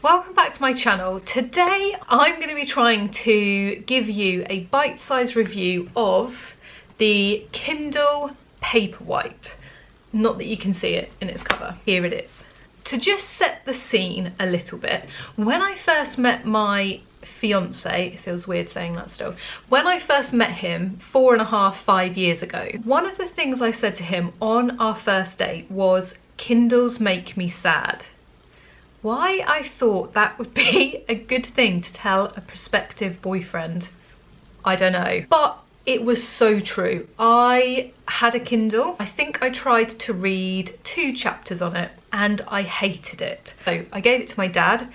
Welcome back to my channel. Today I'm going to be trying to give you a bite-sized review of the Kindle Paperwhite. Not that you can see it in its cover. Here it is. To just set the scene a little bit, when I first met my fiance, it feels weird saying that still, when I first met him 4.5–5 years ago, one of the things I said to him on our first date was, Kindles make me sad. Why I thought that would be a good thing to tell a prospective boyfriend, I don't know. But it was so true. I had a Kindle. I think I tried to read 2 chapters on it and I hated it. So I gave it to my dad,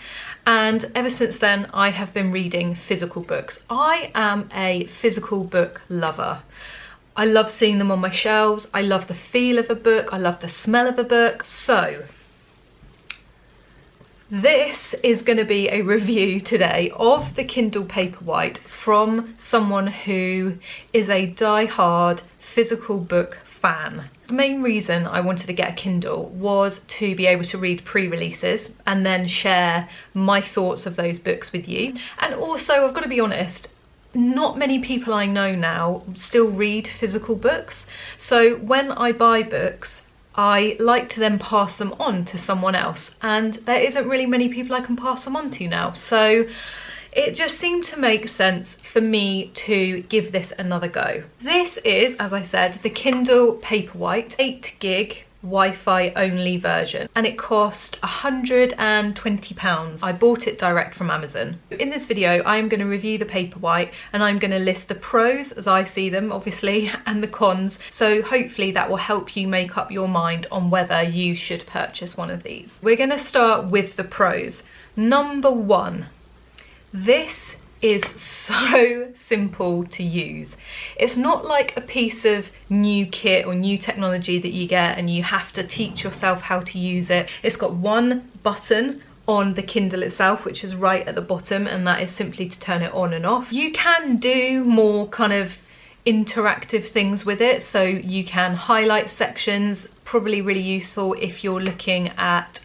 and ever since then I have been reading physical books. I am a physical book lover. I love seeing them on my shelves. I love the feel of a book. I love the smell of a book. So this is going to be a review today of the Kindle Paperwhite from someone who is a die-hard physical book fan. The main reason I wanted to get a Kindle was to be able to read pre-releases and then share my thoughts of those books with you. And also, I've got to be honest, not many people I know now still read physical books. So when I buy books, I like to then pass them on to someone else, and there isn't really many people I can pass them on to now. So it just seemed to make sense for me to give this another go. This is, as I said, the Kindle Paperwhite 8 gig Wi-Fi only version, and it cost £120. I bought it direct from Amazon. In this video I'm going to review the Paperwhite and I'm going to list the pros as I see them, obviously, and the cons, so hopefully that will help you make up your mind on whether you should purchase one of these. We're going to start with the pros. Number 1, this is so simple to use. It's not like a piece of new kit or new technology that you get and you have to teach yourself how to use it. It's got one button on the Kindle itself, which is right at the bottom, and that is simply to turn it on and off. You can do more kind of interactive things with it, so you can highlight sections, probably really useful if you're looking at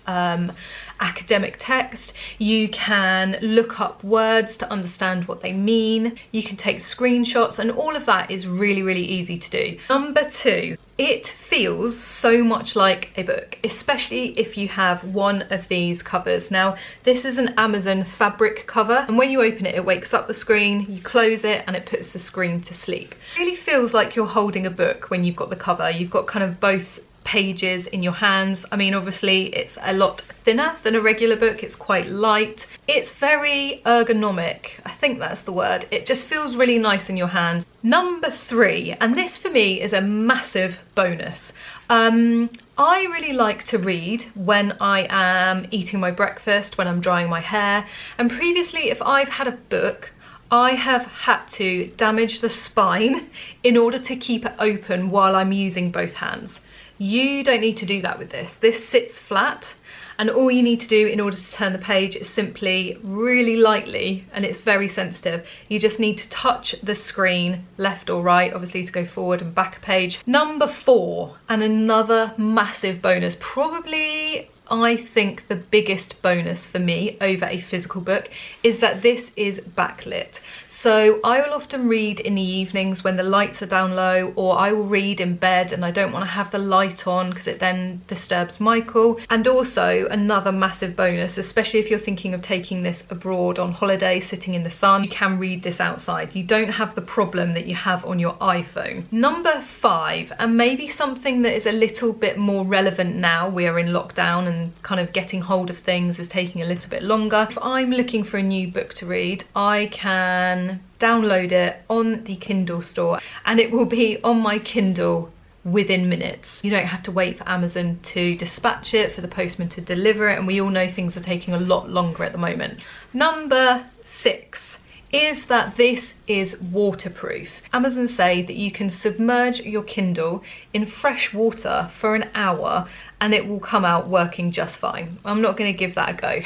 academic text. You can look up words to understand what they mean. You can take screenshots, and all of that is really, really easy to do. Number 2, it feels so much like a book, especially if you have one of these covers. Now, this is an Amazon fabric cover, and when you open it, it wakes up the screen, you close it, and it puts the screen to sleep. It really feels like you're holding a book when you've got the cover. You've got kind of both pages in your hands. I mean, obviously it's a lot thinner than a regular book, it's quite light, it's very ergonomic, I think that's the word. It just feels really nice in your hands. Number 3, and this for me is a massive bonus. I really like to read when I am eating my breakfast, when I'm drying my hair, and previously if I've had a book, I have had to damage the spine in order to keep it open while I'm using both hands. You don't need to do that with this. This sits flat, and all you need to do in order to turn the page is simply really lightly, and it's very sensitive, you just need to touch the screen left or right, obviously, to go forward and back a page. Number 4, and another massive bonus, probably I think the biggest bonus for me over a physical book, is that this is backlit. So I will often read in the evenings when the lights are down low, or I will read in bed and I don't want to have the light on because it then disturbs Michael. And also another massive bonus, especially if you're thinking of taking this abroad on holiday, sitting in the sun, you can read this outside. You don't have the problem that you have on your iPhone. Number 5, and maybe something that is a little bit more relevant now we are in lockdown and kind of getting hold of things is taking a little bit longer. If I'm looking for a new book to read, I can download it on the Kindle store and it will be on my Kindle within minutes. You don't have to wait for Amazon to dispatch it, for the postman to deliver it, and we all know things are taking a lot longer at the moment. Number 6 is that this is waterproof. Amazon say that you can submerge your Kindle in fresh water for an hour and it will come out working just fine. I'm not going to give that a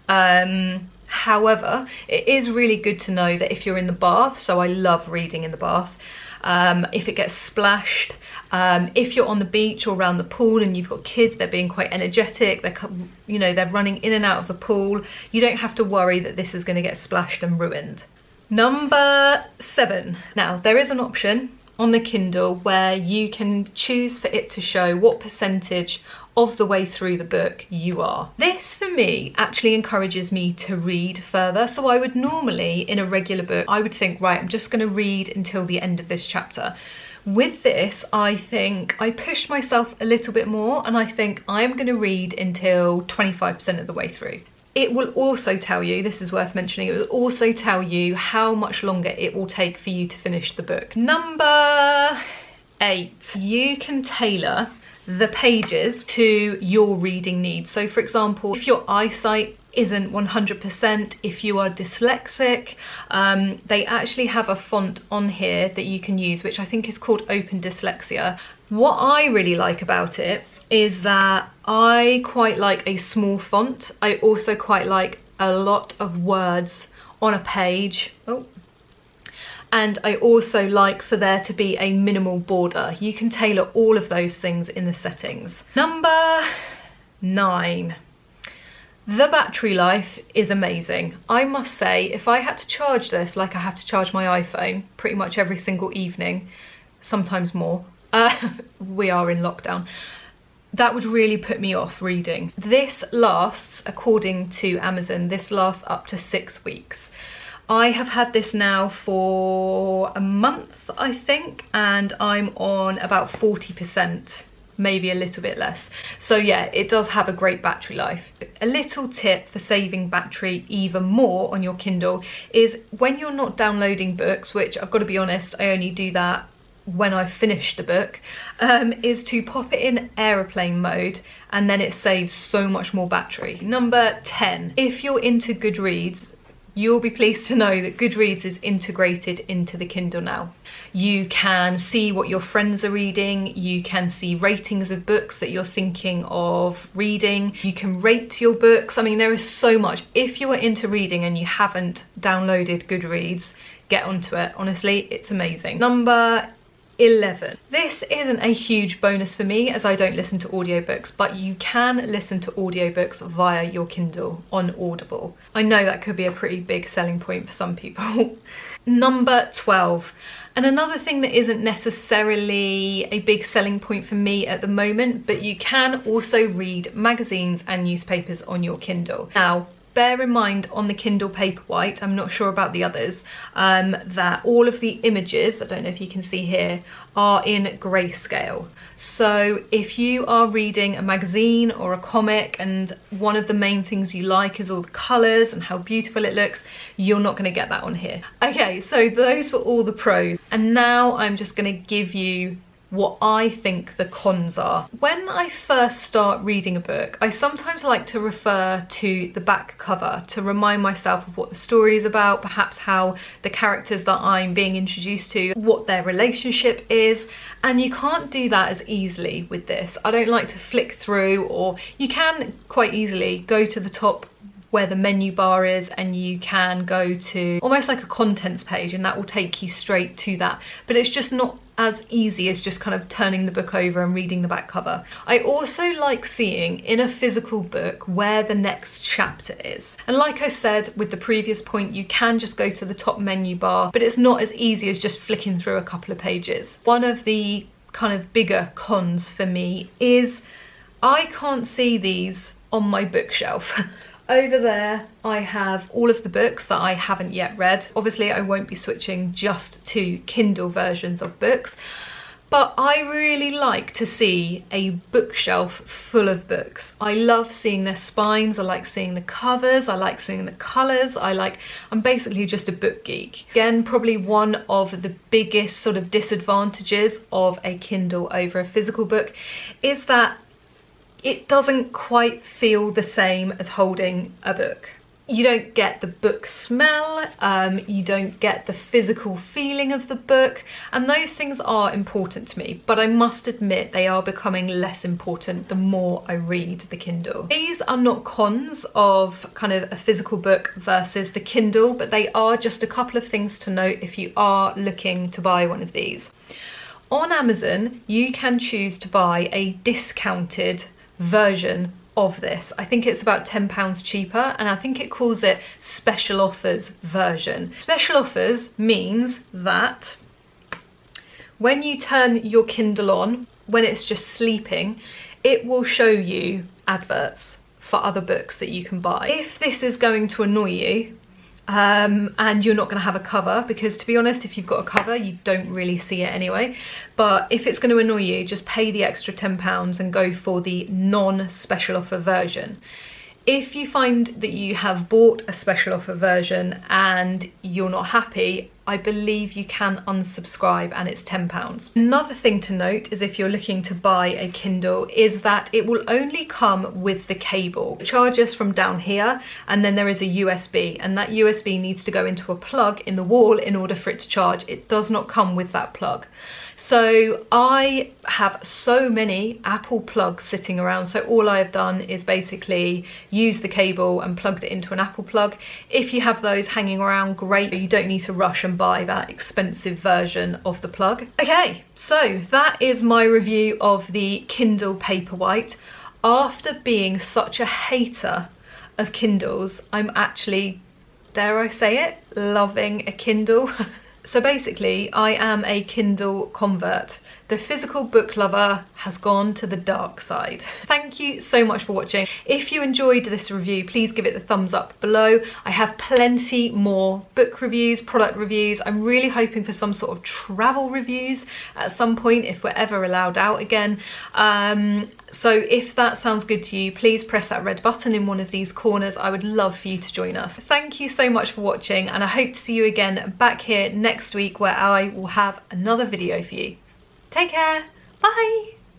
go. However, it is really good to know that if you're in the bath, so I love reading in the bath, if it gets splashed. If you're on the beach or around the pool and you've got kids, they're being quite energetic, they're running in and out of the pool, you don't have to worry that this is going to get splashed and ruined. Number 7. Now, there is an option on the Kindle where you can choose for it to show what percentage of the way through the book you are. This for me actually encourages me to read further. So I would normally, in a regular book, I would think, right, I'm just going to read until the end of this chapter. With this, I think I push myself a little bit more, and I think I'm going to read until 25% of the way through. It will also tell you, this is worth mentioning, it will also tell you how much longer it will take for you to finish the book. Number 8, you can tailor the pages to your reading needs. So for example, if your eyesight isn't 100%, if you are dyslexic, they actually have a font on here that you can use, which I think is called Open Dyslexia. What I really like about it is that I quite like a small font. I also quite like a lot of words on a page. And I also like for there to be a minimal border. You can tailor all of those things in the settings. Number 9. The battery life is amazing. I must say, if I had to charge this like I have to charge my iPhone pretty much every single evening, sometimes more, we are in lockdown, that would really put me off reading. This lasts, according to Amazon, this lasts up to 6 weeks. I have had this now for a month, I think, and I'm on about 40%, maybe a little bit less. So yeah, it does have a great battery life. A little tip for saving battery even more on your Kindle is when you're not downloading books, which I've got to be honest, I only do that when I've finished the book, is to pop it in airplane mode, and then it saves so much more battery. Number 10, if you're into Goodreads, you'll be pleased to know that Goodreads is integrated into the Kindle now. You can see what your friends are reading, you can see ratings of books that you're thinking of reading, you can rate your books. I mean, there is so much. If you are into reading and you haven't downloaded Goodreads, get onto it. Honestly, it's amazing. Number 11. This isn't a huge bonus for me as I don't listen to audiobooks, but you can listen to audiobooks via your Kindle on Audible. I know that could be a pretty big selling point for some people. Number 12. And another thing that isn't necessarily a big selling point for me at the moment, but you can also read magazines and newspapers on your Kindle. Now, bear in mind on the Kindle Paperwhite, I'm not sure about the others, that all of the images, I don't know if you can see here, are in grayscale. So if you are reading a magazine or a comic and one of the main things you like is all the colours and how beautiful it looks, you're not going to get that on here. Okay, so those were all the pros. And now I'm just going to give you what I think the cons are. When I first start reading a book, I sometimes like to refer to the back cover to remind myself of what the story is about, perhaps how the characters that I'm being introduced to, what their relationship is, and you can't do that as easily with this. I don't like to flick through, or you can quite easily go to the top where the menu bar is and you can go to almost like a contents page and that will take you straight to that, but it's just not as easy as just kind of turning the book over and reading the back cover. I also like seeing in a physical book where the next chapter is, and like I said with the previous point, you can just go to the top menu bar, but it's not as easy as just flicking through a couple of pages. One of the kind of bigger cons for me is I can't see these on my bookshelf. Over there, I have all of the books that I haven't yet read. Obviously, I won't be switching just to Kindle versions of books, but I really like to see a bookshelf full of books. I love seeing their spines, I like seeing the covers, I like seeing the colours, I'm basically just a book geek. Again, probably one of the biggest sort of disadvantages of a Kindle over a physical book is that it doesn't quite feel the same as holding a book. You don't get the book smell, you don't get the physical feeling of the book, and those things are important to me, but I must admit they are becoming less important the more I read the Kindle. These are not cons of kind of a physical book versus the Kindle, but they are just a couple of things to note if you are looking to buy one of these. On Amazon, you can choose to buy a discounted version of this. I think it's about £10 cheaper, and I think it calls it special offers version. Special offers means that when you turn your Kindle on, when it's just sleeping, it will show you adverts for other books that you can buy. If this is going to annoy you, and you're not going to have a cover, because to be honest, if you've got a cover you don't really see it anyway, but if it's going to annoy you, just pay the extra £10 and go for the non-special offer version. If you find that you have bought a special offer version and you're not happy, I believe you can unsubscribe and it's £10. Another thing to note is if you're looking to buy a Kindle is that it will only come with the cable. It charges from down here, and then there is a USB, and that USB needs to go into a plug in the wall in order for it to charge. It does not come with that plug. So I have so many Apple plugs sitting around, so all I have done is basically use the cable and plugged it into an Apple plug. If you have those hanging around, great, you don't need to rush and buy that expensive version of the plug. Okay, so that is my review of the Kindle Paperwhite. After being such a hater of Kindles, I'm actually, dare I say it, loving a Kindle. So basically, I am a Kindle convert. The physical book lover has gone to the dark side. Thank you so much for watching. If you enjoyed this review, please give it the thumbs up below. I have plenty more book reviews, product reviews. I'm really hoping for some sort of travel reviews at some point if we're ever allowed out again. So if that sounds good to you, please press that red button in one of these corners. I would love for you to join us. Thank you so much for watching, and I hope to see you again back here next week where I will have another video for you. Take care, bye!